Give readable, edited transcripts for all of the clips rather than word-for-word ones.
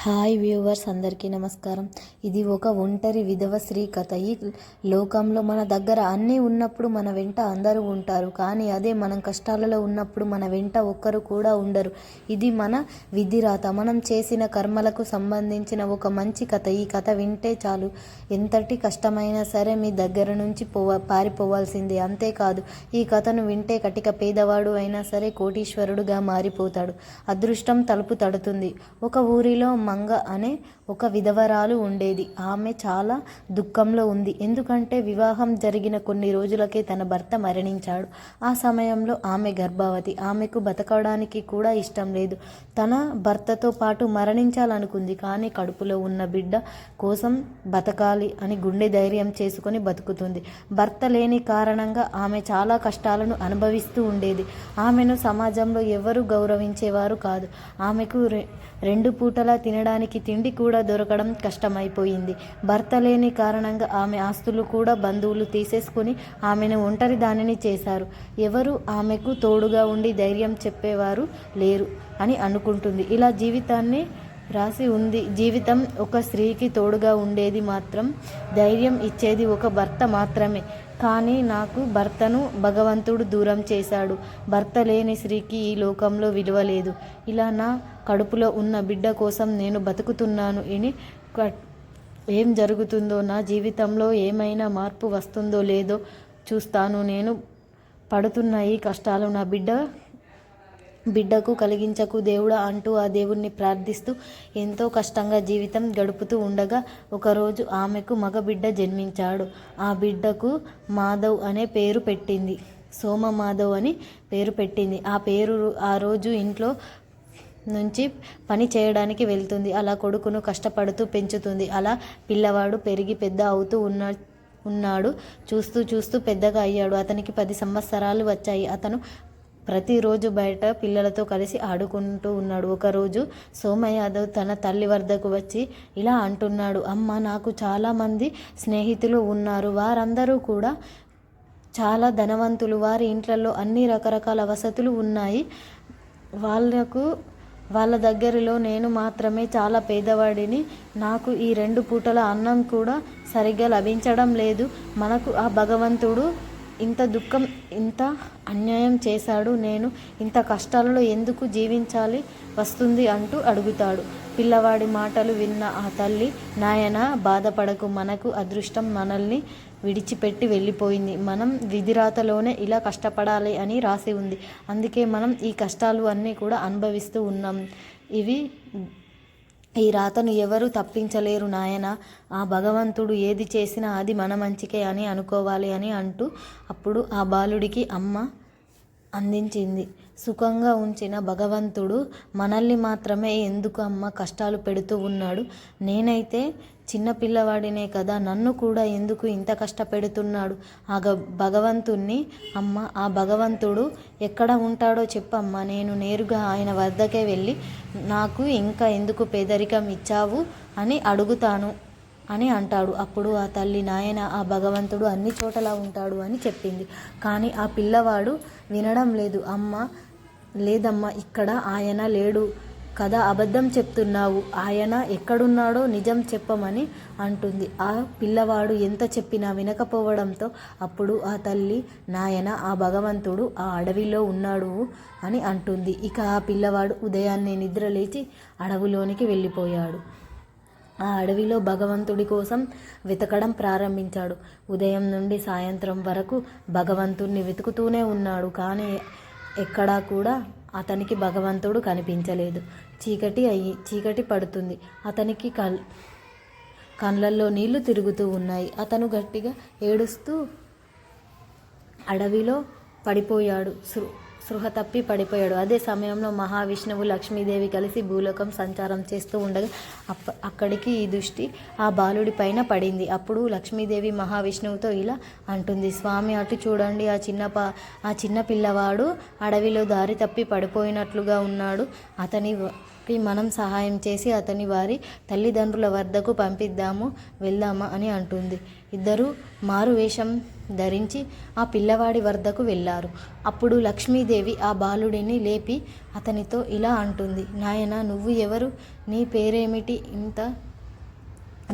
Hi viewers, అందరికీ నమస్కారం. ఇది ఒక ఒంటరి విధవ స్త్రీ కథ. ఈ లోకంలో మన దగ్గర అన్నీ ఉన్నప్పుడు మన వెంట అందరూ ఉంటారు, కానీ అదే మనం కష్టాలలో ఉన్నప్పుడు మన వెంట ఒక్కరు కూడా ఉండరు. ఇది మన విధిరాత, మనం చేసిన కర్మలకు సంబంధించిన ఒక మంచి కథ. ఈ కథ వింటే చాలు, ఎంతటి కష్టమైనా సరే మీ దగ్గర నుంచి పారిపోవాల్సిందే. అంతేకాదు, ఈ కథను వింటే కటిక పేదవాడు అయినా సరే కోటీశ్వరుడుగా మారిపోతాడు. అదృష్టం తలుపు తడుతుంది. ఒక ఊరిలో మంగ అనే ఒక విధవరాలు ఉండేది. ఆమె చాలా దుఃఖంలో ఉంది. ఎందుకంటే వివాహం జరిగిన కొన్ని రోజులకే తన భర్త మరణించాడు. ఆ సమయంలో ఆమె గర్భవతి. ఆమెకు బతకడానికి కూడా ఇష్టం లేదు. తన భర్తతో పాటు మరణించాలనుకుంది, కానీ కడుపులో ఉన్న బిడ్డ కోసం బతకాలి అని గుండె ధైర్యం చేసుకొని బతుకుతుంది. భర్త లేని కారణంగా ఆమె చాలా కష్టాలను అనుభవిస్తూ ఉండేది. ఆమెను సమాజంలో ఎవరు గౌరవించేవారు కాదు. ఆమెకు రెండు పూటలా తినడానికి తిండి కూడా దొరకడం కష్టమైపోయింది. భర్త లేని కారణంగా ఆమె ఆస్తులు కూడా బంధువులు తీసేసుకుని ఆమెను ఒంటరి దానిని చేశారు. ఎవరు ఆమెకు తోడుగా ఉండి ధైర్యం చెప్పేవారు లేరు అని అనుకుంటుంది. ఇలా జీవితాన్ని రాసి ఉంది. జీవితం ఒక స్త్రీకి తోడుగా ఉండేది మాత్రం ధైర్యం ఇచ్చేది ఒక భర్త మాత్రమే. కానీ నాకు భర్తను భగవంతుడు దూరం చేశాడు. భర్త లేని స్త్రీకి ఈ లోకంలో విలువ లేదు. ఇలా నా కడుపులో ఉన్న బిడ్డ కోసం నేను బతుకుతున్నాను. ఏం జరుగుతుందో, నా జీవితంలో ఏమైనా మార్పు వస్తుందో లేదో చూస్తాను. నేను పడుతున్న ఈ కష్టాలు నా బిడ్డకు కలిగించకు దేవుడా అంటూ ఆ దేవుణ్ణి ప్రార్థిస్తూ ఎంతో కష్టంగా జీవితం గడుపుతూ ఉండగా ఒకరోజు ఆమెకు మగబిడ్డ జన్మించాడు. ఆ బిడ్డకు మాధవ్ అనే పేరు పెట్టింది. సోమ మాధవ్ అని పేరు పెట్టింది. ఆ పేరు ఆ రోజు ఇంట్లో నుంచి పని చేయడానికి వెళ్తుంది. అలా కొడుకును కష్టపడుతూ పెంచుతుంది. అలా పిల్లవాడు పెరిగి పెద్ద అవుతూ ఉన్నాడు. చూస్తూ చూస్తూ పెద్దగా అయ్యాడు. అతనికి 10 సంవత్సరాలు వచ్చాయి. అతను ప్రతిరోజు బయట పిల్లలతో కలిసి ఆడుకుంటూ ఉన్నాడు. ఒకరోజు సోమయాదవ్ తన తల్లి వద్దకు వచ్చి ఇలా అంటున్నాడు, అమ్మ, నాకు చాలామంది స్నేహితులు ఉన్నారు. వారందరూ కూడా చాలా ధనవంతులు. వారి ఇంట్లలో అన్ని రకరకాల వసతులు ఉన్నాయి. వాళ్ళ దగ్గరలో నేను మాత్రమే చాలా పేదవాడిని. నాకు ఈ 2 పూటల అన్నం కూడా సరిగ్గా లభించడం లేదు. మనకు ఆ భగవంతుడు ఇంత దుఃఖం, ఇంత అన్యాయం చేశాడు. నేను ఇంత కష్టాలలో ఎందుకు జీవించాలి వస్తుంది అంటూ అడుగుతాడు. పిల్లవాడి మాటలు విన్న ఆ తల్లి, నాయనా, బాధపడకు, మనకు అదృష్టం మనల్ని విడిచిపెట్టి వెళ్ళిపోయింది. మనం విధిరాతలోనే ఇలా కష్టపడాలి అని రాసి ఉంది. అందుకే మనం ఈ కష్టాలు అన్నీ కూడా అనుభవిస్తూ ఉన్నాం. ఈ రాతను ఎవరు తప్పించలేరు నాయన. ఆ భగవంతుడు ఏది చేసినా అది మన మంచికే అని అనుకోవాలి అని అంటూ అప్పుడు ఆ బాలుడికి అమ్మ అందించింది. సుఖంగా ఉంచిన భగవంతుడు మనల్ని మాత్రమే ఎందుకు అమ్మ కష్టాలు పెడుతూ ఉన్నాడు? నేనైతే చిన్న పిల్లవాడినే కదా, నన్ను కూడా ఎందుకు ఇంత కష్టపెడుతున్నాడు? భగవంతుణ్ణి అమ్మ, ఆ భగవంతుడు ఎక్కడ ఉంటాడో చెప్పమ్మా, నేను నేరుగా ఆయన వద్దకే వెళ్ళి నాకు ఇంకా ఎందుకు పేదరికం ఇచ్చావు అని అడుగుతాను అని అంటాడు. అప్పుడు ఆ తల్లి, నాయన, ఆ భగవంతుడు అన్ని చోటలా ఉంటాడు అని చెప్పింది. కానీ ఆ పిల్లవాడు వినడం లేదు. అమ్మ, లేదమ్మా, ఇక్కడ ఆయన లేడు కదా, అబద్ధం చెప్తున్నావు. ఆయన ఎక్కడున్నాడో నిజం చెప్పమని అంటుంది. ఆ పిల్లవాడు ఎంత చెప్పినా వినకపోవడంతో అప్పుడు ఆ తల్లి, నాయన, ఆ భగవంతుడు ఆ అడవిలో ఉన్నాడు అని అంటుంది. ఇక ఆ పిల్లవాడు ఉదయాన్నే నిద్రలేచి అడవిలోనికి వెళ్ళిపోయాడు. ఆ అడవిలో భగవంతుడి కోసం వెతకడం ప్రారంభించాడు. ఉదయం నుండి సాయంత్రం వరకు భగవంతుడిని వెతుకుతూనే ఉన్నాడు. కానీ ఎక్కడా కూడా అతనికి భగవంతుడు కనిపించలేదు. చీకటి పడుతుంది. అతనికి కళ్ళల్లో నీళ్లు తిరుగుతూ ఉన్నాయి. అతను గట్టిగా ఏడుస్తూ అడవిలో పడిపోయాడు. స్పృహ తప్పి పడిపోయాడు. అదే సమయంలో మహావిష్ణువు, లక్ష్మీదేవి కలిసి భూలోకం సంచారం చేస్తూ ఉండగా అక్కడికి ఈ దృష్టి ఆ బాలుడి పైన పడింది. అప్పుడు లక్ష్మీదేవి మహావిష్ణువుతో ఇలా అంటుంది, స్వామి, అటు చూడండి, ఆ చిన్న పిల్లవాడు అడవిలో దారి తప్పి పడిపోయినట్లుగా ఉన్నాడు. అతనికి మనం సహాయం చేసి అతని వారి తల్లిదండ్రుల వద్దకు పంపిద్దాము, వెళ్దామా అని అంటుంది. ఇద్దరు మారు వేషం ధరించి ఆ పిల్లవాడి వద్దకు వెళ్ళారు. అప్పుడు లక్ష్మీదేవి ఆ బాలుడిని లేపి అతనితో ఇలా అంటుంది, నాయనా, నువ్వు ఎవరు? నీ పేరేమిటి? ఇంత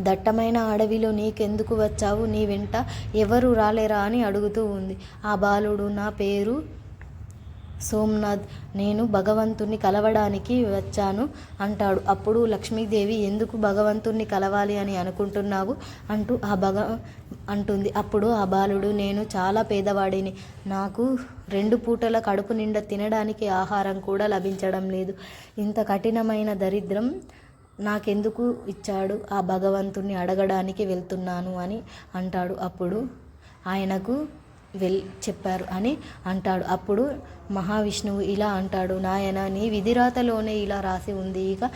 దట్టమైన అడవిలో నీకెందుకు వచ్చావు? నీ వెంట ఎవరు రాలేరా అని అడుగుతూ ఉంది. ఆ బాలుడు, నా పేరు సోమ్నాథ్, నేను భగవంతుణ్ణి కలవడానికి వచ్చాను అంటాడు. అప్పుడు లక్ష్మీదేవి, ఎందుకు భగవంతుణ్ణి కలవాలి అని అనుకుంటున్నావు అంటూ అంటుంది. అప్పుడు ఆ బాలుడు, నేను చాలా పేదవాడిని, నాకు 2 పూటల కడుపు నిండా తినడానికి ఆహారం కూడా లభించడం లేదు. ఇంత కఠినమైన దరిద్రం నాకెందుకు ఇచ్చాడు? ఆ భగవంతుణ్ణి అడగడానికి వెళ్తున్నాను అని అంటాడు. అప్పుడు ఆయనకు చెప్పారు అని అంటాడు. అప్పుడు మహావిష్ణువు ఇలా అంటాడు, నాయన, నీ విధిరాతలోనే ఇలా రాసి ఉంది, ఇక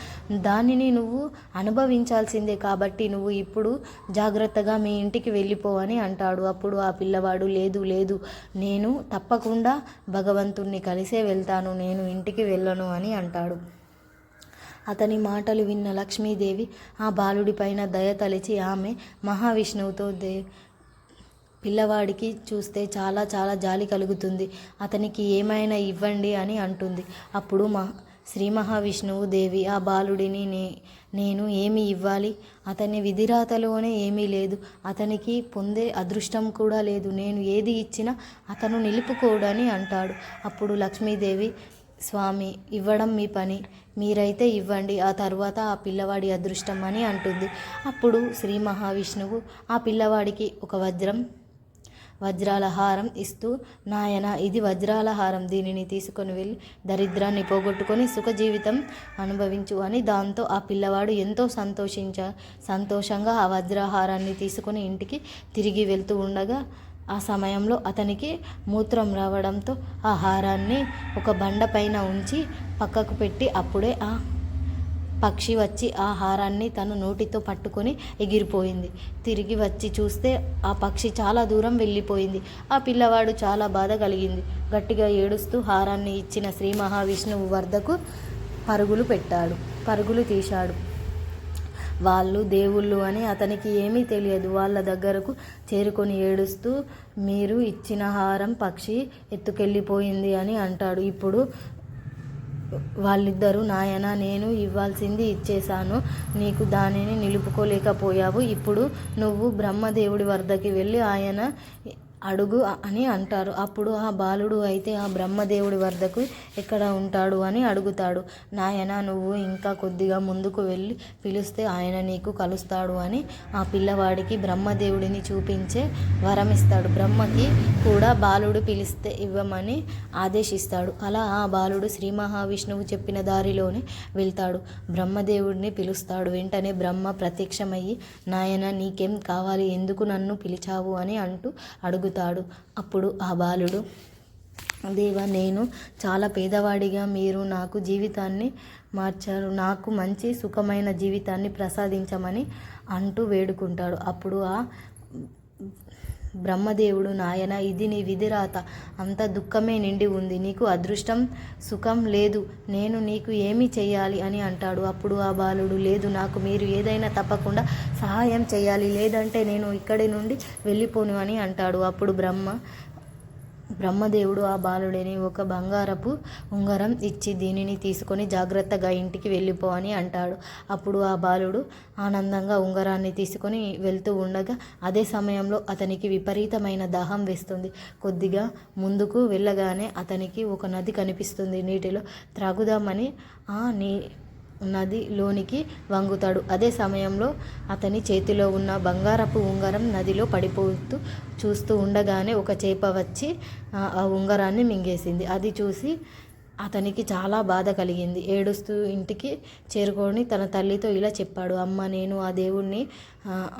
దానిని నువ్వు అనుభవించాల్సిందే. కాబట్టి నువ్వు ఇప్పుడు జాగ్రత్తగా మీ ఇంటికి వెళ్ళిపో అని అంటాడు. అప్పుడు ఆ పిల్లవాడు, లేదు లేదు, నేను తప్పకుండా భగవంతుణ్ణి కలిసే వెళ్తాను, నేను ఇంటికి వెళ్ళను అని అంటాడు. అతని మాటలు విన్న లక్ష్మీదేవి ఆ బాలుడి పైన దయ తలిచి ఆమె మహావిష్ణువుతో, పిల్లవాడికి చూస్తే చాలా చాలా జాలి కలుగుతుంది, అతనికి ఏమైనా ఇవ్వండి అని అంటుంది. అప్పుడు శ్రీ మహావిష్ణువు, దేవి, ఆ బాలుడిని నేను ఏమి ఇవ్వాలి? అతని విధిరాతలోనే ఏమీ లేదు, అతనికి పొందే అదృష్టం కూడా లేదు, నేను ఏది ఇచ్చినా అతను నిలుపుకోడని అంటాడు. అప్పుడు లక్ష్మీదేవి, స్వామి, ఇవ్వడం మీ పని, మీరైతే ఇవ్వండి, ఆ తర్వాత ఆ పిల్లవాడి అదృష్టం అని అంటుంది. అప్పుడు శ్రీ మహావిష్ణువు ఆ పిల్లవాడికి ఒక వజ్రాల హారం ఇస్తూ, నాయన, ఇది వజ్రాల హారం, దీనిని తీసుకొని వెళ్ళి దరిద్రాన్ని పోగొట్టుకొని సుఖ జీవితం అనుభవించు అని. దాంతో ఆ పిల్లవాడు ఎంతో సంతోషంగా ఆ వజ్రహారాన్ని తీసుకొని ఇంటికి తిరిగి వెళ్తూ ఉండగా ఆ సమయంలో అతనికి మూత్రం రావడంతో ఆ హారాన్ని ఒక బండ పైన ఉంచి పక్కకు పెట్టి, అప్పుడే ఆ పక్షి వచ్చి ఆ హారాన్ని తన నోటితో పట్టుకొని ఎగిరిపోయింది. తిరిగి వచ్చి చూస్తే ఆ పక్షి చాలా దూరం వెళ్ళిపోయింది. ఆ పిల్లవాడు చాలా బాధ కలిగింది. గట్టిగా ఏడుస్తూ హారాన్ని ఇచ్చిన శ్రీ మహావిష్ణువు వద్దకు పరుగులు తీశాడు. వాళ్ళు దేవుళ్ళు అని అతనికి ఏమీ తెలియదు. వాళ్ళ దగ్గరకు చేరుకొని ఏడుస్తూ, మీరు ఇచ్చిన హారం పక్షి ఎత్తుకెళ్ళిపోయింది అని అంటాడు. ఇప్పుడు వాళ్ళిద్దరూ, నాయన, నేను ఇవ్వాల్సింది ఇచ్చేశాను, నీకు దానిని నిలుపుకోలేకపోయావు, ఇప్పుడు నువ్వు బ్రహ్మదేవుడి వద్దకి వెళ్ళి ఆయన అడుగు అని అంటారు. అప్పుడు ఆ బాలుడు, అయితే ఆ బ్రహ్మదేవుడి వద్దకు ఎక్కడ ఉంటాడు అని అడుగుతాడు. నాయన, నువ్వు ఇంకా కొద్దిగా ముందుకు వెళ్ళి పిలిస్తే ఆయన నీకు కలుస్తాడు అని ఆ పిల్లవాడికి బ్రహ్మదేవుడిని చూపించే వరమిస్తాడు. బ్రహ్మకి కూడా బాలుడు పిలిస్తే ఇవ్వమని ఆదేశిస్తాడు. అలా ఆ బాలుడు శ్రీ మహావిష్ణువు చెప్పిన దారిలోనే వెళ్తాడు. బ్రహ్మదేవుడిని పిలుస్తాడు. వెంటనే బ్రహ్మ ప్రత్యక్షమయ్యి, నాయన, నీకేం కావాలి? ఎందుకు నన్ను పిలిచావు అని అడుగుతాడు. అప్పుడు ఆ బాలుడు, దేవా, నేను చాలా పేదవాడిగా, మీరు నాకు జీవితాన్ని మార్చారు, నాకు మంచి సుఖమైన జీవితాన్ని ప్రసాదించమని అంటూ వేడుకుంటాడు. అప్పుడు ఆ బ్రహ్మదేవుడు, నాయన, ఇది నీ విధిరాత, అంత దుఃఖమే నిండి ఉంది, నీకు అదృష్టం సుఖం లేదు, నేను నీకు ఏమి చెయ్యాలి అని అంటాడు. అప్పుడు ఆ బాలుడు, లేదు, నాకు మీరు ఏదైనా తప్పకుండా సహాయం చేయాలి, లేదంటే నేను ఇక్కడి నుండి వెళ్ళిపోను అని అంటాడు. అప్పుడు బ్రహ్మదేవుడు ఆ బాలుడిని ఒక బంగారపు ఉంగరం ఇచ్చి, దీనిని తీసుకొని జాగ్రత్తగా ఇంటికి వెళ్ళిపో అని అంటాడు. అప్పుడు ఆ బాలుడు ఆనందంగా ఉంగరాన్ని తీసుకొని వెళ్తూ ఉండగా అదే సమయంలో అతనికి విపరీతమైన దాహం వేస్తుంది. కొద్దిగా ముందుకు వెళ్ళగానే అతనికి ఒక నది కనిపిస్తుంది. నీటిలో త్రాగుదామని ఆ నదిలోనికి వంగుతాడు. అదే సమయంలో అతని చేతిలో ఉన్న బంగారపు ఉంగరం నదిలో పడిపోతూ చూస్తూ ఉండగానే ఒక చేప వచ్చి ఆ ఉంగరాన్ని మింగేసింది. అది చూసి అతనికి చాలా బాధ కలిగింది. ఏడుస్తూ ఇంటికి చేరుకొని తన తల్లితో ఇలా చెప్పాడు, అమ్మ, నేను ఆ దేవుణ్ణి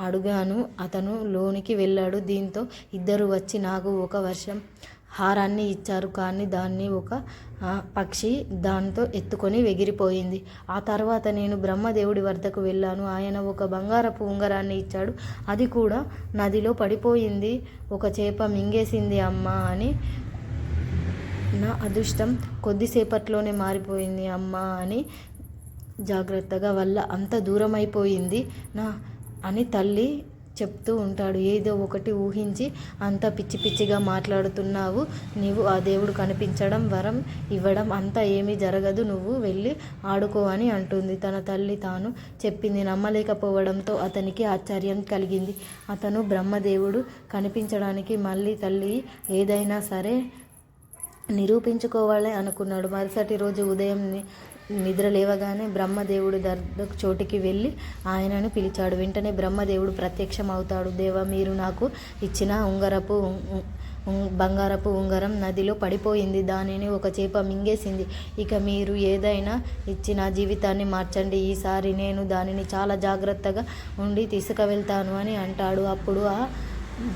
అడిగాను, అతను లోనికి వెళ్ళాడు, దీంతో ఇద్దరు వచ్చి నాకు ఒక హారాన్ని ఇచ్చారు, కానీ దాన్ని ఒక పక్షి దాంతో ఎత్తుకొని ఎగిరిపోయింది. ఆ తర్వాత నేను బ్రహ్మదేవుడి వద్దకు వెళ్ళాను, ఆయన ఒక బంగారపు ఉంగరాన్ని ఇచ్చాడు, అది కూడా నదిలో పడిపోయింది, ఒక చేప మింగేసింది అమ్మ అని. నా అదృష్టం కొద్దిసేపట్లోనే మారిపోయింది అమ్మ అని, జాగ్రత్తగా వల్ల అంత దూరం అయిపోయింది అని తల్లి చెప్తూ ఉంటాడు. ఏదో ఒకటి ఊహించి అంత పిచ్చి పిచ్చిగా మాట్లాడుతున్నావు, నీవు ఆ దేవుడు కనిపించడం వరం ఇవ్వడం అంతా ఏమీ జరగదు, నువ్వు వెళ్ళి ఆడుకో అని అంటుంది. తన తల్లి తాను చెప్పింది నమ్మలేకపోవడంతో అతనికి ఆశ్చర్యం కలిగింది. అతను బ్రహ్మదేవుడు కనిపించడానికి మళ్ళీ తల్లి ఏదైనా సరే నిరూపించుకోవాలి అనుకున్నాడు. మరుసటి రోజు ఉదయం నిద్ర లేవగానే బ్రహ్మదేవుడు చోటికి వెళ్ళి ఆయనను పిలిచాడు. వెంటనే బ్రహ్మదేవుడు ప్రత్యక్షం అవుతాడు. దేవా, మీరు నాకు ఇచ్చిన బంగారపు ఉంగరం నదిలో పడిపోయింది. దానిని ఒక చేప మింగేసింది. ఇక మీరు ఏదైనా ఇచ్చి నా జీవితాన్ని మార్చండి. ఈసారి నేను దానిని చాలా జాగ్రత్తగా ఉండి తీసుకువెళ్తాను అని అంటాడు. అప్పుడు ఆ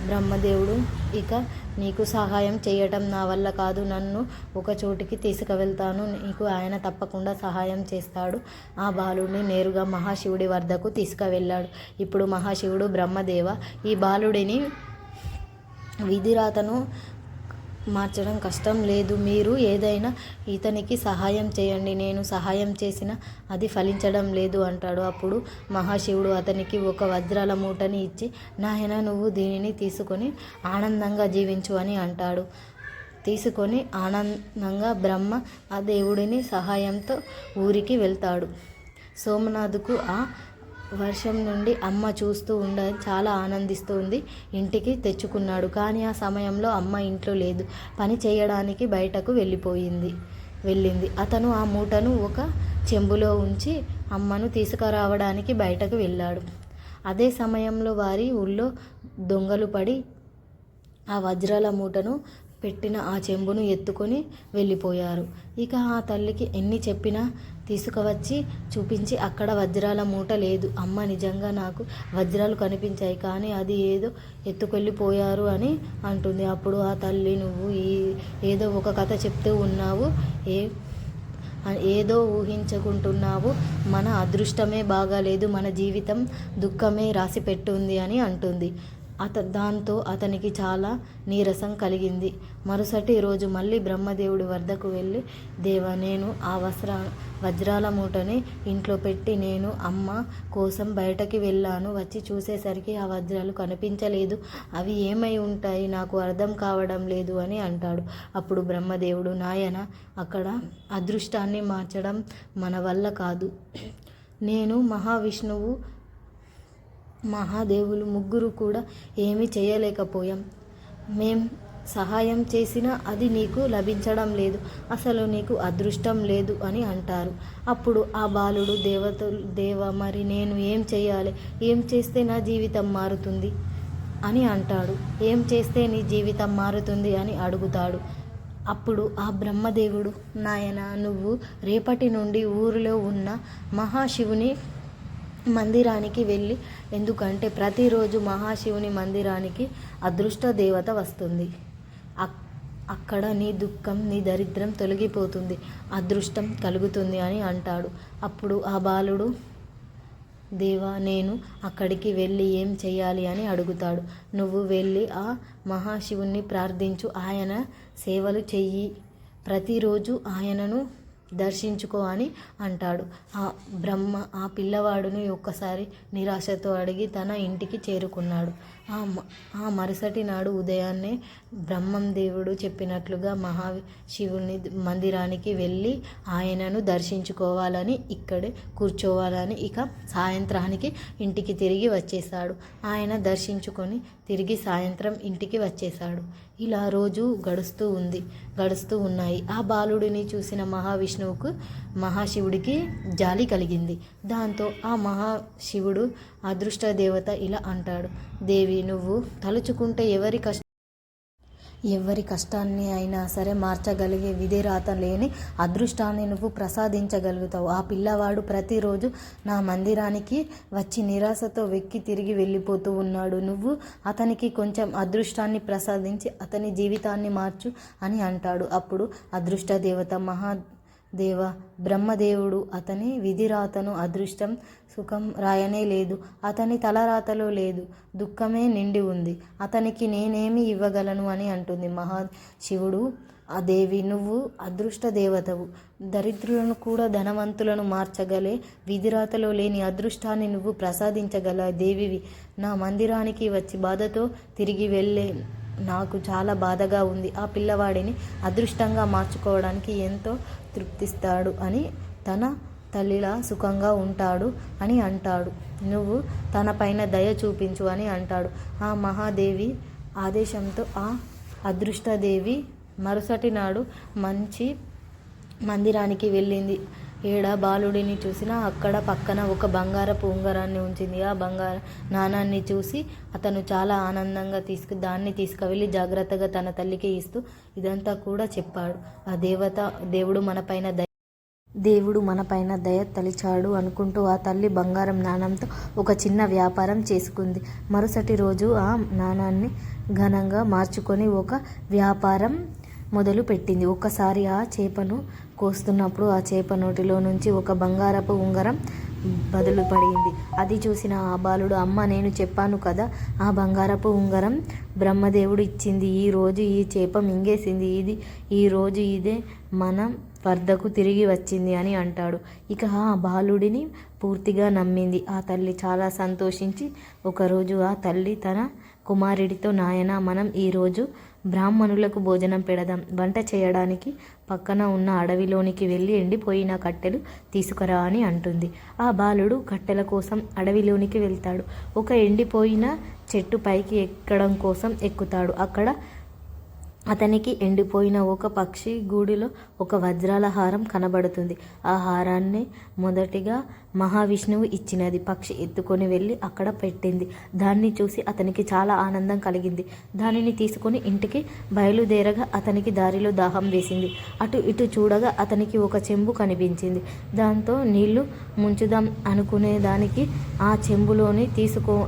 బ్రహ్మదేవుడు, ఇక నీకు సహాయం చేయటం నా వల్ల కాదు, నన్ను ఒక చోటికి తీసుకువెళ్తాను, నీకు ఆయన తప్పకుండా సహాయం చేస్తాడు. ఆ బాలుడిని నేరుగా మహాశివుడి వద్దకు తీసుకువెళ్ళాడు. ఇప్పుడు మహాశివుడు, బ్రహ్మదేవ, ఈ బాలుడిని విధిరాతను మార్చడం కష్టం లేదు, మీరు ఏదైనా ఇతనికి సహాయం చేయండి, నేను సహాయం చేసినా అది ఫలించడం లేదు అంటాడు. అప్పుడు మహాశివుడు అతనికి ఒక వజ్రాల మూటని ఇచ్చి, నాయన, నువ్వు దీనిని తీసుకొని ఆనందంగా జీవించు అని అంటాడు. తీసుకొని ఆనందంగా బ్రహ్మ ఆ దేవుడిని సహాయంతో ఊరికి వెళ్తాడు. సోమనాథ్కు ఆ వర్షం నుండి అమ్మ చూస్తూ ఉండని చాలా ఆనందిస్తుంది. ఇంటికి తెచ్చుకున్నాడు. కానీ ఆ సమయంలో అమ్మ ఇంట్లో లేదు, పని చేయడానికి బయటకు వెళ్ళింది. అతను ఆ మూటను ఒక చెంబులో ఉంచి అమ్మను తీసుకురావడానికి బయటకు వెళ్ళాడు. అదే సమయంలో వారి ఊళ్ళో దొంగలు పడి ఆ వజ్రాల మూటను పెట్టిన ఆ చెంబును ఎత్తుకొని వెళ్ళిపోయారు. ఇక ఆ తల్లికి ఎన్ని చెప్పినా తీసుకువచ్చి చూపించి అక్కడ వజ్రాల మూట లేదు. అమ్మ, నిజంగా నాకు వజ్రాలు కనిపించాయి, కానీ అది ఏదో ఎత్తుకెళ్ళిపోయారు అని అంటుంది. అప్పుడు ఆ తల్లి, నువ్వు ఏదో ఒక కథ చెప్తూ ఉన్నావు, ఏదో ఊహించుకుంటున్నావు, మన అదృష్టమే బాగాలేదు, మన జీవితం దుఃఖమే రాసి పెట్టుంది అని అంటుంది. దాంతో అతనికి చాలా నీరసం కలిగింది. మరుసటి రోజు మళ్ళీ బ్రహ్మదేవుడి వద్దకు వెళ్ళి, దేవా, నేను ఆ వజ్రాల మూటని ఇంట్లో పెట్టి నేను అమ్మ కోసం బయటకి వెళ్ళాను. వచ్చి చూసేసరికి ఆ వజ్రాలు కనిపించలేదు. అవి ఏమై ఉంటాయి, నాకు అర్థం కావడం లేదు అని అంటాడు. అప్పుడు బ్రహ్మదేవుడు, నాయన, అక్కడ అదృష్టాన్ని మార్చడం మన వల్ల కాదు. నేను, మహావిష్ణువు, మహాదేవులు ముగ్గురు కూడా ఏమీ చేయలేకపోయాం. మేం సహాయం చేసినా అది నీకు లభించడం లేదు, అసలు నీకు అదృష్టం లేదు అని అంటారు. అప్పుడు ఆ బాలుడు, దేవా, మరి నేను ఏం చేయాలి, ఏం చేస్తే నా జీవితం మారుతుంది అని అంటాడు. ఏం చేస్తే నీ జీవితం మారుతుంది అని అడుగుతాడు. అప్పుడు ఆ బ్రహ్మదేవుడు, నాయన, నువ్వు రేపటి నుండి ఊరిలో ఉన్న మహాశివుని మందిరానికి వెళ్ళి, ఎందుకంటే ప్రతిరోజు మహాశివుని మందిరానికి అదృష్ట దేవత వస్తుంది. అక్కడ నీ దుఃఖం, నీ దరిద్రం తొలగిపోతుంది, అదృష్టం కలుగుతుంది అని అంటాడు. అప్పుడు ఆ బాలుడు, దేవా, నేను అక్కడికి వెళ్ళి ఏం చేయాలి అని అడుగుతాడు. నువ్వు వెళ్ళి ఆ మహాశివుణ్ణి ప్రార్థించు, ఆయన సేవలు చెయ్యి, ప్రతిరోజు ఆయనను దర్శించుకో అని అంటాడు. ఆ బ్రహ్మ ఆ పిల్లవాడుని ఒక్కసారి నిరాశతో అడిగి తన ఇంటికి చేరుకున్నాడు. ఆ మరుసటి నాడు ఉదయాన్నే బ్రహ్మదేవుడు చెప్పినట్లుగా మహాశివుని మందిరానికి వెళ్ళి ఆయనను దర్శించుకోవాలని, ఇక్కడే కూర్చోవాలని, ఇక సాయంత్రానికి ఇంటికి తిరిగి వచ్చేశాడు. ఆయన దర్శించుకొని తిరిగి సాయంత్రం ఇంటికి వచ్చేశాడు. ఇలా రోజు గడుస్తూ ఉన్నాయి. ఆ బాలుడిని చూసిన మహాశివుడికి జాలి కలిగింది. దాంతో ఆ మహాశివుడు అదృష్ట దేవత ఇలా అంటాడు, దేవి, నువ్వు తలుచుకుంటే ఎవరి కష్టాన్ని అయినా సరే మార్చగలిగే విధిరాత లేని అదృష్టాన్ని నువ్వు ప్రసాదించగలుగుతావు. ఆ పిల్లవాడు ప్రతిరోజు నా మందిరానికి వచ్చి నిరాశతో వెక్కి తిరిగి వెళ్ళిపోతూ ఉన్నాడు. నువ్వు అతనికి కొంచెం అదృష్టాన్ని ప్రసాదించి అతని జీవితాన్ని మార్చు అని అంటాడు. అప్పుడు అదృష్ట దేవత, బ్రహ్మదేవుడు అతని విధిరాతను అదృష్టం, సుఖం రాయనే లేదు, అతని తలరాతలో లేదు, దుఃఖమే నిండి ఉంది, అతనికి నేనేమి ఇవ్వగలను అని అంటుంది. మహాశివుడు ఆ దేవి, నువ్వు అదృష్ట దేవతవు. దరిద్రులను కూడా ధనవంతులను మార్చగలే విధిరాతలో లేని అదృష్టాన్ని నువ్వు ప్రసాదించగల దేవివి. నా మందిరానికి వచ్చి బాధతో తిరిగి వెళ్ళే నాకు చాలా బాధగా ఉంది. ఆ పిల్లవాడిని అదృష్టంగా మార్చుకోవడానికి ఎంతో తృప్తిస్తాడు అని, తన తల్లిలా సుఖంగా ఉంటాడు అని అంటాడు. నువ్వు తన పైన దయ చూపించు అని అంటాడు. ఆ మహాదేవి ఆదేశంతో ఆ అదృష్టదేవి మరుసటి నాడు మంచి మందిరానికి వెళ్ళింది. ఏడ బాలుడిని చూసినా అక్కడ పక్కన ఒక బంగారపు ఉంగరాన్ని ఉంచింది. ఆ బంగార నాణాన్ని చూసి అతను చాలా ఆనందంగా దాన్ని తీసుకువెళ్ళి జాగ్రత్తగా తన తల్లికి ఇస్తూ ఇదంతా కూడా చెప్పాడు. ఆ దేవుడు మనపైన దయ తలిచాడు అనుకుంటూ ఆ తల్లి బంగారం నాణంతో ఒక చిన్న వ్యాపారం చేసుకుంది. మరుసటి రోజు ఆ నాణాన్ని ఘనంగా మార్చుకొని ఒక వ్యాపారం మొదలు పెట్టింది. ఒకసారి ఆ చేపను కోస్తున్నప్పుడు ఆ చేప నోటిలో నుంచి ఒక బంగారపు ఉంగరం బదులు పడింది. అది చూసిన ఆ బాలుడు, అమ్మ, నేను చెప్పాను కదా, ఆ బంగారపు ఉంగరం బ్రహ్మదేవుడు ఇచ్చింది. ఈరోజు ఈ చేప మింగేసింది. ఈరోజు ఇదే మన వద్దకు తిరిగి వచ్చింది అని అంటాడు. ఇక ఆ బాలుడిని పూర్తిగా నమ్మింది. ఆ తల్లి చాలా సంతోషించి ఒకరోజు ఆ తల్లి తన కుమారుడితో, నాయన, మనం ఈరోజు బ్రాహ్మణులకు భోజనం పెడదాం. వంట చేయడానికి పక్కన ఉన్న అడవిలోనికి వెళ్ళి ఎండిపోయిన కట్టెలు తీసుకురా అని అంటుంది. ఆ బాలుడు కట్టెల కోసం అడవిలోనికి వెళ్తాడు. ఒక ఎండిపోయిన చెట్టు పైకి ఎక్కడం కోసం ఎక్కుతాడు. అక్కడ అతనికి ఎండిపోయిన ఒక పక్షి గూడిలో ఒక వజ్రాల హారం కనబడుతుంది. ఆ హారాన్ని మొదటిగా మహావిష్ణువు ఇచ్చినది. పక్షి ఎత్తుకొని వెళ్ళి అక్కడ పెట్టింది. దాన్ని చూసి అతనికి చాలా ఆనందం కలిగింది. దానిని తీసుకొని ఇంటికి బయలుదేరగా అతనికి దారిలో దాహం వేసింది. అటు ఇటు చూడగా అతనికి ఒక చెంబు కనిపించింది. దాంతో నీళ్లు ముంచుదాం అనుకునేదానికి ఆ చెంబులోని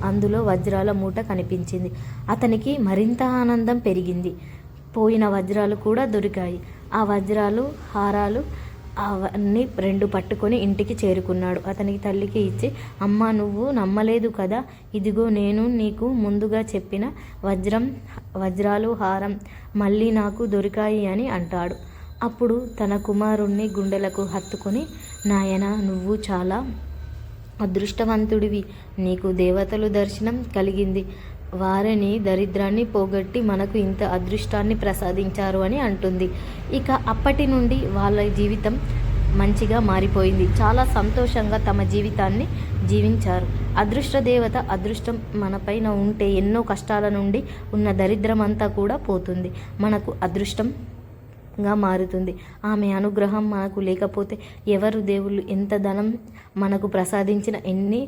అందులో వజ్రాల మూట కనిపించింది. అతనికి మరింత ఆనందం పెరిగింది. పోయిన వజ్రాలు కూడా దొరికాయి. ఆ వజ్రాలు, హారాలు అవన్నీ రెండు పట్టుకొని ఇంటికి చేరుకున్నాడు. అతనికి తల్లికి ఇచ్చి, అమ్మ, నువ్వు నమ్మలేదు కదా, ఇదిగో నేను నీకు ముందుగా చెప్పిన వజ్రాలు, హారం మళ్ళీ నాకు దొరికాయి అని అంటాడు. అప్పుడు తన కుమారుణ్ణి గుండెలకు హత్తుకొని, నాయనా, నువ్వు చాలా అదృష్టవంతుడివి. నీకు దేవతలు దర్శనం కలిగింది. వారిని దరిద్రాన్ని పోగొట్టి మనకు ఇంత అదృష్టాన్ని ప్రసాదించారు అని అంటుంది. ఇక అప్పటి నుండి వాళ్ళ జీవితం మంచిగా మారిపోయింది. చాలా సంతోషంగా తమ జీవితాన్ని జీవించారు. అదృష్ట దేవత అదృష్టం మనపైన ఉంటే ఎన్నో కష్టాల నుండి ఉన్న దరిద్రం అంతా కూడా పోతుంది, మనకు అదృష్టంగా మారుతుంది. ఆమె అనుగ్రహం మనకు లేకపోతే ఎవరు దేవుళ్ళు ఎంత ధనం మనకు ప్రసాదించిన, ఎన్ని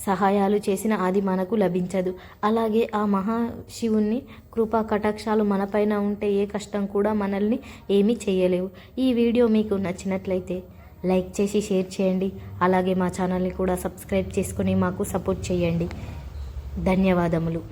సహాయాలు చేసిన అది మనకు లభించదు. అలాగే ఆ మహాశివుని కృపా కటాక్షాలు మనపైన ఉంటే ఏ కష్టం కూడా మనల్ని ఏమీ చేయలేవు. ఈ వీడియో మీకు నచ్చినట్లయితే లైక్ చేసి షేర్ చేయండి. అలాగే మా ఛానల్ని కూడా సబ్స్క్రైబ్ చేసుకొని మాకు సపోర్ట్ చేయండి. ధన్యవాదములు.